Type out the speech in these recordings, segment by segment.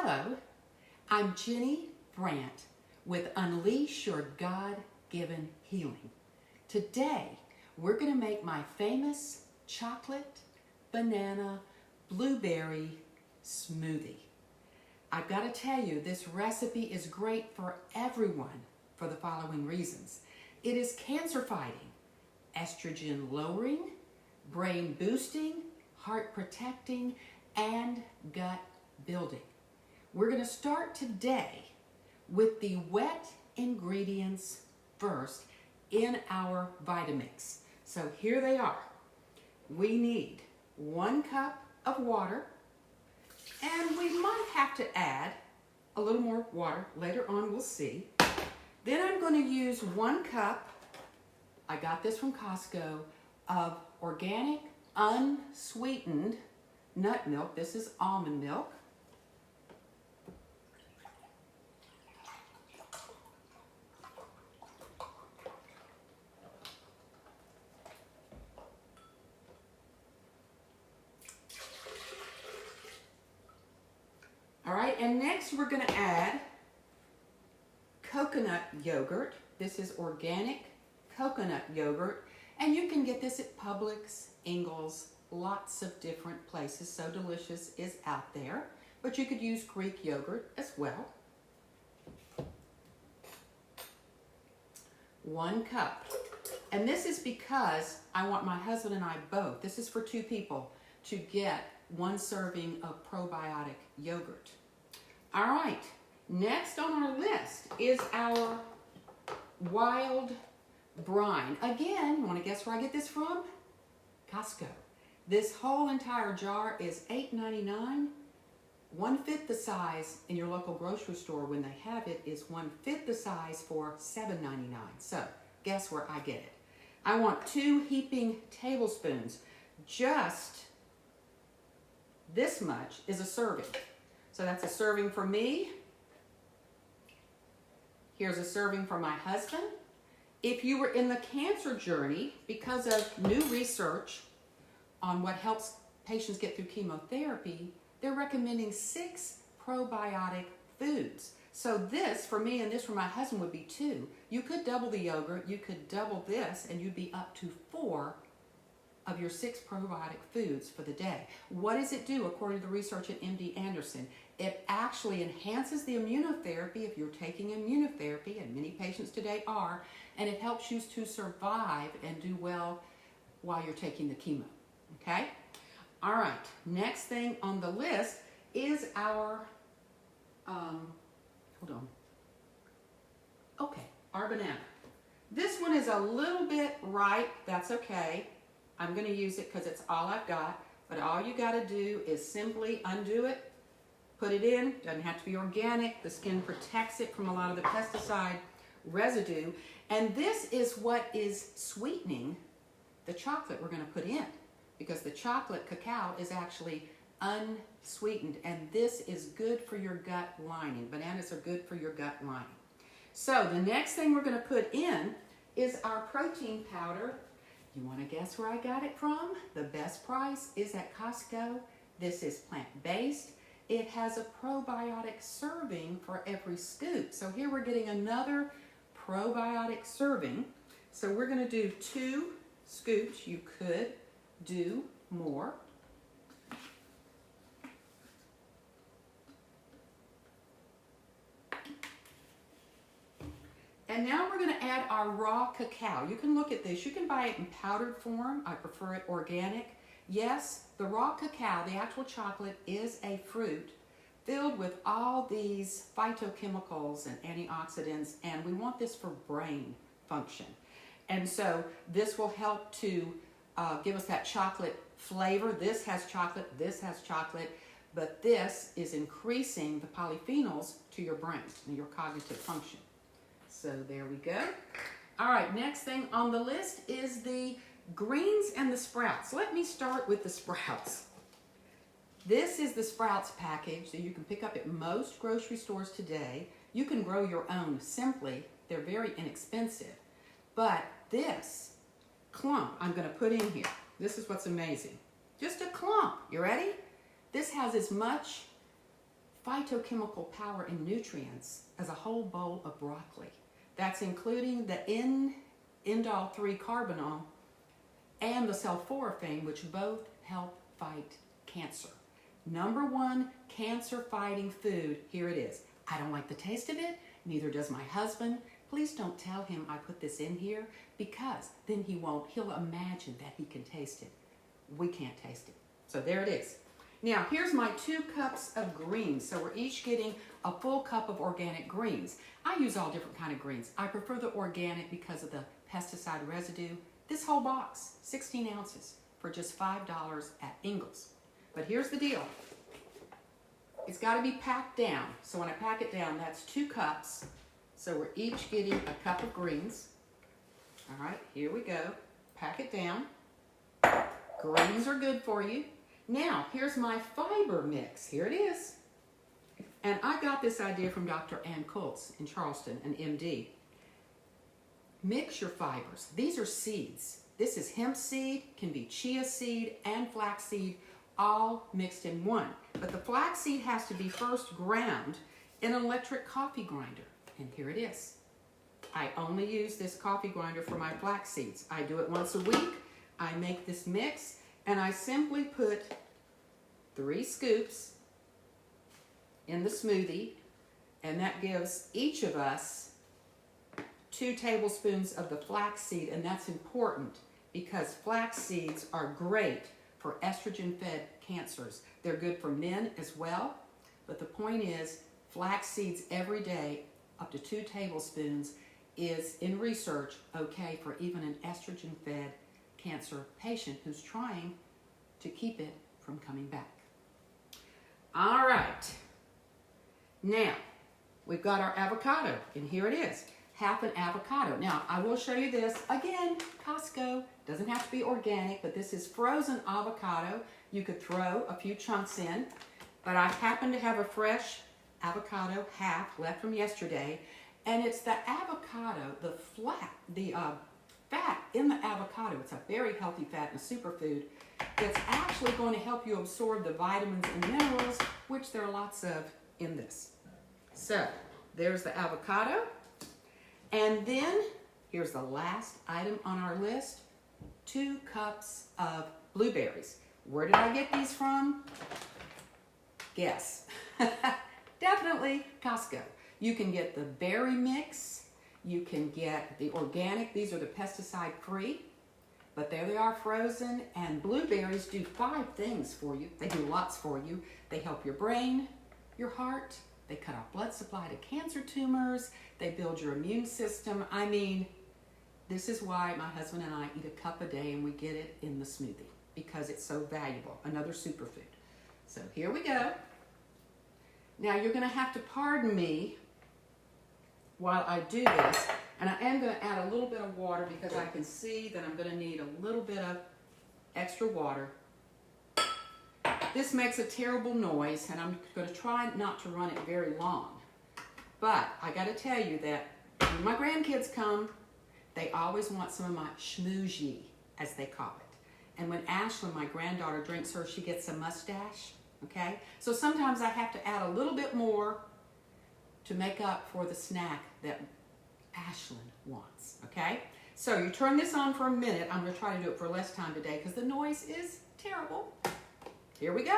Hello, I'm Ginny Brant with Unleash Your God-Given Healing. Today, we're going to make my famous chocolate banana blueberry smoothie. I've got to tell you, this recipe is great for everyone for the following reasons. It is cancer-fighting, estrogen-lowering, brain-boosting, heart-protecting, and gut-building. We're going to start today with the wet ingredients first in our Vitamix. So here they are. We need 1 cup of water, and we might have to add a little more water. Later on, we'll see. Then I'm going to use 1 cup, I got this from Costco, of organic, unsweetened nut milk. This is almond milk. All right, and next we're going to add coconut yogurt. This is organic coconut yogurt, and you can get this at Publix, Ingles, lots of different places. So Delicious is out there, but you could use Greek yogurt as well. 1 cup. And this is because I want my husband and I both, this is for 2 people, to get 1 serving of probiotic yogurt. All right, next on our list is our wild brine. Again, you want to guess where I get this from? Costco. This whole entire jar is $8.99. 1/5 the size in your local grocery store when they have it is 1/5 the size for $7.99. So guess where I get it? I want 2 heaping tablespoons. Just this much is a serving. So that's a serving for me. Here's a serving for my husband. If you were in the cancer journey, because of new research on what helps patients get through chemotherapy, they're recommending 6 probiotic foods. So this for me and this for my husband would be 2. You could double the yogurt, you could double this, and you'd be up to 4 of your 6 probiotic foods for the day. What does it do according to the research at MD Anderson? It actually enhances the immunotherapy if you're taking immunotherapy, and many patients today are, and it helps you to survive and do well while you're taking the chemo, okay? All right, next thing on the list is our, our banana. This one is a little bit ripe, that's okay. I'm gonna use it because it's all I've got, but all you gotta do is simply undo it, put it in, doesn't have to be organic, the skin protects it from a lot of the pesticide residue, and this is what is sweetening the chocolate we're gonna put in, because the chocolate cacao is actually unsweetened, and this is good for your gut lining. Bananas are good for your gut lining. So the next thing we're gonna put in is our protein powder. You wanna guess where I got it from? The best price is at Costco. This is plant-based. It has a probiotic serving for every scoop. So here we're getting another probiotic serving. So we're gonna do 2 scoops. You could do more. And now we're going to add our raw cacao. You can look at this. You can buy it in powdered form. I prefer it organic. Yes, the raw cacao, the actual chocolate, is a fruit filled with all these phytochemicals and antioxidants, and we want this for brain function. And so this will help to give us that chocolate flavor. This has chocolate, but this is increasing the polyphenols to your brain and your cognitive function. So there we go. All right, next thing on the list is the greens and the sprouts. Let me start with the sprouts. This is the sprouts package that you can pick up at most grocery stores today. You can grow your own simply. They're very inexpensive. But this clump I'm going to put in here. This is what's amazing. Just a clump. You ready? This has as much phytochemical power and nutrients as a whole bowl of broccoli. That's including the indole-3 carbinol and the sulforaphane, which both help fight cancer. #1 cancer-fighting food, here it is. I don't like the taste of it, neither does my husband. Please don't tell him I put this in here, because then he'll imagine that he can taste it. We can't taste it. So there it is. Now, here's my 2 cups of greens. So we're each getting a full cup of organic greens. I use all different kind of greens. I prefer the organic because of the pesticide residue. This whole box, 16 ounces, for just $5 at Ingles. But here's the deal. It's got to be packed down. So when I pack it down, that's 2 cups. So we're each getting a cup of greens. All right, here we go. Pack it down. Greens are good for you. Now, here's my fiber mix. Here it is. And I got this idea from Dr. Ann Kultz in Charleston, an MD. Mix your fibers. These are seeds. This is hemp seed, can be chia seed and flax seed, all mixed in one. But the flax seed has to be first ground in an electric coffee grinder. And here it is. I only use this coffee grinder for my flax seeds. I do it once a week. I make this mix, and I simply put 3 scoops in the smoothie, and that gives each of us 2 tablespoons of the flax seed, and that's important because flax seeds are great for estrogen-fed cancers. They're good for men as well, but the point is flax seeds every day, up to 2 tablespoons, is in research okay for even an estrogen-fed cancer patient who's trying to keep it from coming back. All right. Now, we've got our avocado, and here it is. Half an avocado. Now, I will show you this. Again, Costco. Doesn't have to be organic, but this is frozen avocado. You could throw a few chunks in, but I happen to have a fresh avocado, half, left from yesterday, and it's the avocado, the fat in the avocado. It's a very healthy fat and a superfood that's actually going to help you absorb the vitamins and minerals, which there are lots of in this. So, there's the avocado. And then, here's the last item on our list, 2 cups of blueberries. Where did I get these from? Guess. Definitely Costco. You can get the berry mix. You can get the organic. These are the pesticide-free. But there they are, frozen. And blueberries do 5 things for you. They do lots for you. They help your brain, your heart. They cut off blood supply to cancer tumors. They build your immune system. I mean, this is why my husband and I eat a cup a day, and we get it in the smoothie because it's so valuable. Another superfood. So here we go. Now you're going to have to pardon me while I do this. And I am going to add a little bit of water because I can see that I'm going to need a little bit of extra water. This makes a terrible noise, and I'm going to try not to run it very long. But I got to tell you that when my grandkids come, they always want some of my schmoozy, as they call it. And when Ashlyn, my granddaughter, drinks her, she gets a mustache, okay? So sometimes I have to add a little bit more to make up for the snack that Ashlyn wants, okay? So you turn this on for a minute. I'm going to try to do it for less time today because the noise is terrible. Here we go.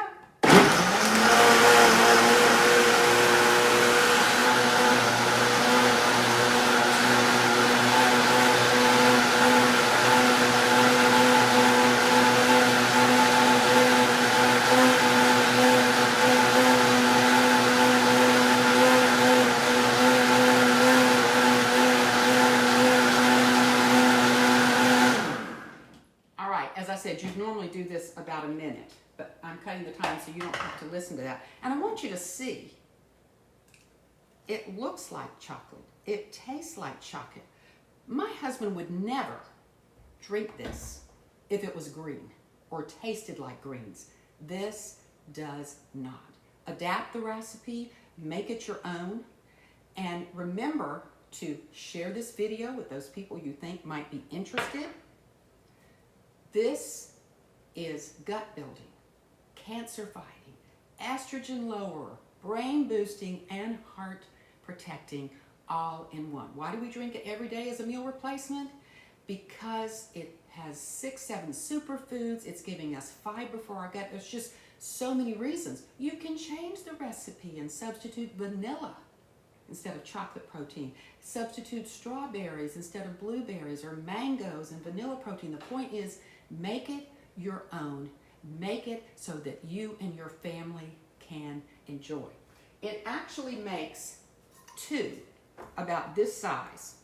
All right, as I said, you'd normally do this about a minute. But I'm cutting the time so you don't have to listen to that. And I want you to see, it looks like chocolate. It tastes like chocolate. My husband would never drink this if it was green or tasted like greens. This does not. Adapt the recipe, make it your own, and remember to share this video with those people you think might be interested. This is gut building, cancer fighting, estrogen brain boosting, and heart protecting all in one. Why do we drink it every day as a meal replacement? Because it has 6, 7 superfoods. It's giving us fiber for our gut. There's just so many reasons. You can change the recipe and substitute vanilla instead of chocolate protein. Substitute strawberries instead of blueberries, or mangoes and vanilla protein. The point is, make it your own. Make it so that you and your family can enjoy. It actually makes 2 about this size.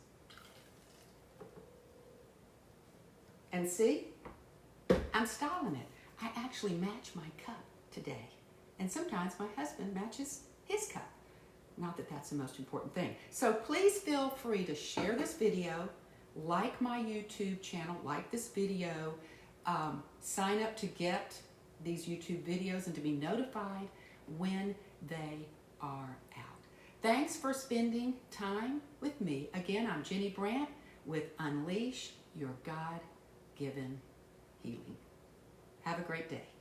And see, I'm styling it. I actually match my cup today. And sometimes my husband matches his cup. Not that that's the most important thing. So please feel free to share this video, like my YouTube channel, like this video, sign up to get these YouTube videos and to be notified when they are out. Thanks for spending time with me. Again, I'm Ginny Brant with Unleash Your God-Given Healing. Have a great day.